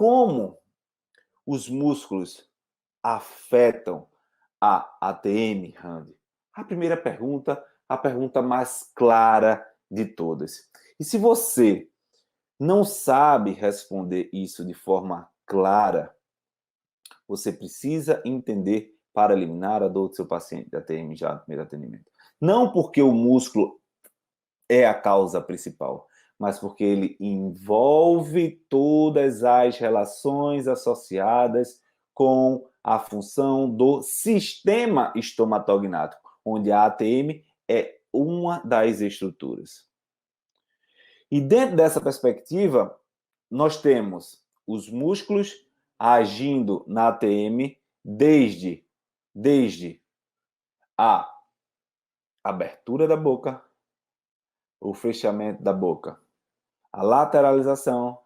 como os músculos afetam a ATM, Randy? A primeira pergunta, a pergunta mais clara de todas. E se você não sabe responder isso de forma clara, você precisa entender para eliminar a dor do seu paciente de ATM já no primeiro atendimento. Não porque o músculo é a causa principal, mas porque ele envolve todas as relações associadas com a função do sistema estomatognático, onde a ATM é uma das estruturas. E dentro dessa perspectiva, nós temos os músculos agindo na ATM desde a abertura da boca, o fechamento da boca, a lateralização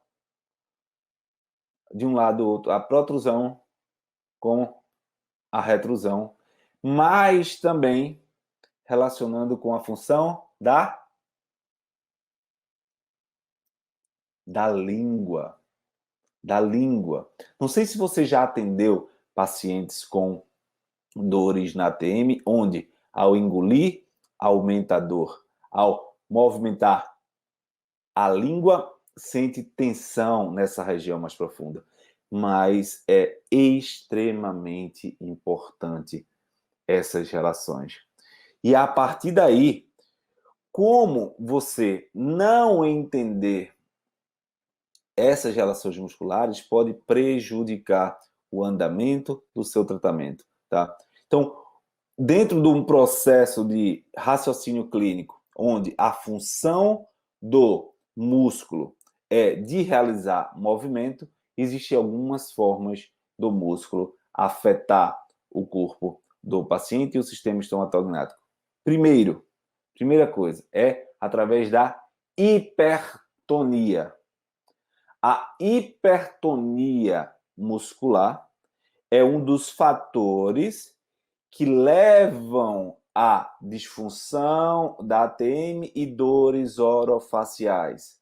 de um lado ou outro, a protrusão com a retrusão, mas também relacionando com a função da língua. Da língua. Não sei se você já atendeu pacientes com dores na ATM, onde ao engolir aumenta a dor, ao movimentar a língua sente tensão nessa região mais profunda. Mas é extremamente importante essas relações. E a partir daí, como você não entender essas relações musculares pode prejudicar o andamento do seu tratamento, tá? Então, dentro de um processo de raciocínio clínico, onde a função do músculo é de realizar movimento, existem algumas formas do músculo afetar o corpo do paciente e o sistema estomatognático. Primeira coisa, é através da hipertonia. A hipertonia muscular é um dos fatores que levam à disfunção da ATM e dores orofaciais.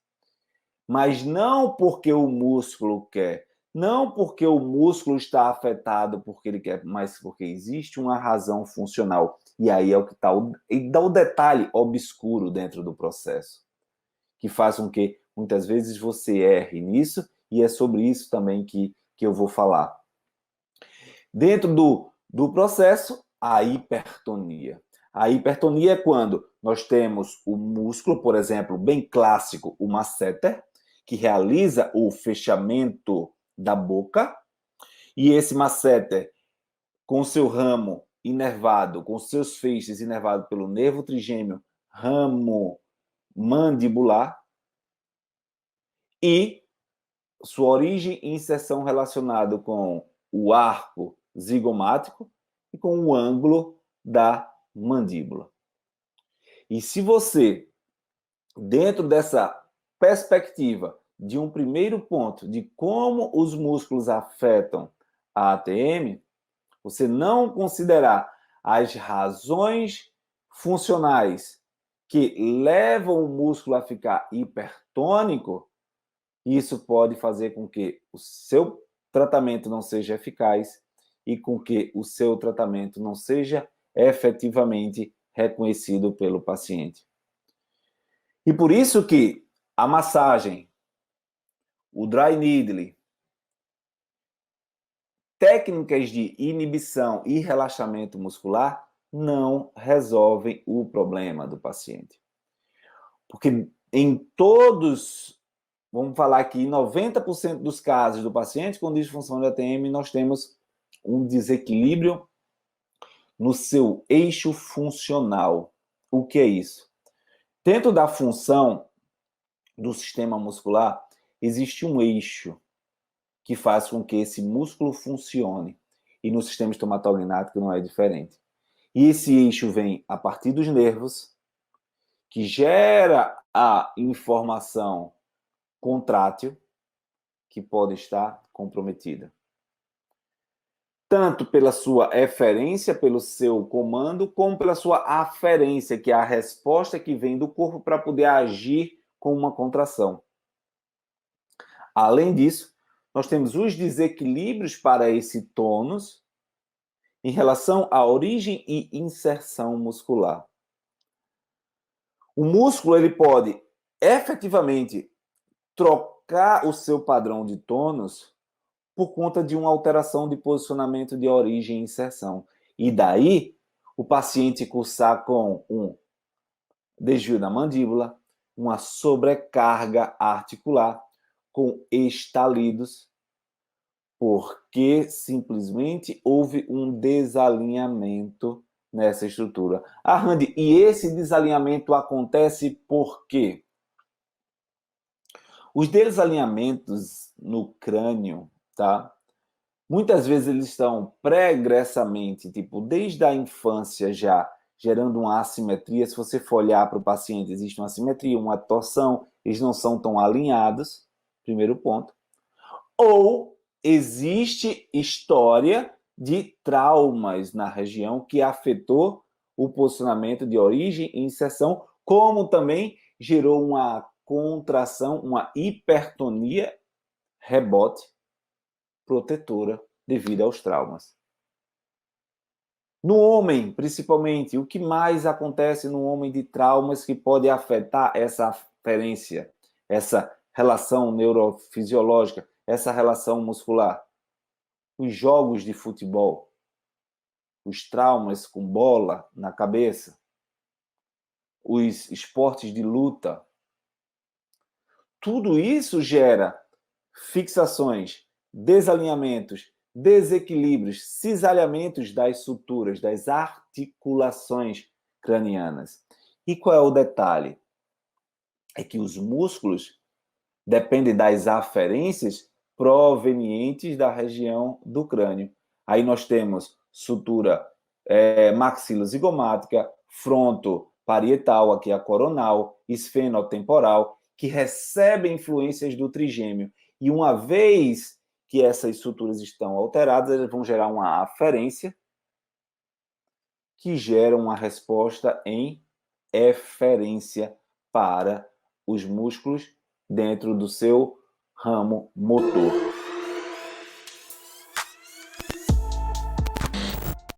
Mas não porque o músculo quer, não porque o músculo está afetado porque ele quer, mas porque existe uma razão funcional. E aí é o que está, e dá o detalhe obscuro dentro do processo, que faz com que muitas vezes você erre nisso, e é sobre isso também que eu vou falar. Dentro do processo, a hipertonia. A hipertonia é quando nós temos o músculo, por exemplo, bem clássico, o masseter, que realiza o fechamento da boca, e esse masseter, com seu ramo inervado, com seus feixes inervados pelo nervo trigêmeo, ramo mandibular, e sua origem e inserção relacionado com o arco zigomático e com o ângulo da mandíbula. E se você, dentro dessa perspectiva de um primeiro ponto de como os músculos afetam a ATM, você não considerar as razões funcionais que levam o músculo a ficar hipertônico, isso pode fazer com que o seu tratamento não seja eficaz e com que o seu tratamento não seja efetivamente reconhecido pelo paciente. E por isso que a massagem, o dry needling, técnicas de inibição e relaxamento muscular não resolvem o problema do paciente. Porque em todos, vamos falar aqui, 90% dos casos do paciente com disfunção de ATM, nós temos um desequilíbrio no seu eixo funcional. O que é isso? Dentro da função do sistema muscular, existe um eixo que faz com que esse músculo funcione. E no sistema estomatognático não é diferente. E esse eixo vem a partir dos nervos, que gera a informação contrátil, que pode estar comprometida. Tanto pela sua eferência, pelo seu comando, como pela sua aferência, que é a resposta que vem do corpo para poder agir com uma contração. Além disso, nós temos os desequilíbrios para esse tônus em relação à origem e inserção muscular. O músculo ele pode efetivamente trocar o seu padrão de tônus por conta de uma alteração de posicionamento de origem e inserção. E daí, o paciente cursar com um desvio da mandíbula, uma sobrecarga articular, com estalidos, porque simplesmente houve um desalinhamento nessa estrutura. Randy, e esse desalinhamento acontece por quê? Os desalinhamentos no crânio, tá? Muitas vezes eles estão pregressamente, tipo, desde a infância já, gerando uma assimetria. Se você for olhar para o paciente, existe uma assimetria, uma torção, eles não são tão alinhados, primeiro ponto. Ou existe história de traumas na região que afetou o posicionamento de origem e inserção, como também gerou uma contração, uma hipertonia rebote protetora devido aos traumas. No homem, principalmente, o que mais acontece no homem de traumas que pode afetar essa aferência, essa relação neurofisiológica, essa relação muscular? Os jogos de futebol, os traumas com bola na cabeça, os esportes de luta. Tudo isso gera fixações, desalinhamentos, desequilíbrios, cisalhamentos das suturas, das articulações cranianas. E qual é o detalhe? É que os músculos dependem das aferências provenientes da região do crânio. Aí nós temos sutura maxilozigomática, frontoparietal, aqui a coronal, esfenotemporal, que recebem influências do trigêmeo. E uma vez que essas suturas estão alteradas, elas vão gerar uma aferência que gera uma resposta em eferência para os músculos dentro do seu ramo motor.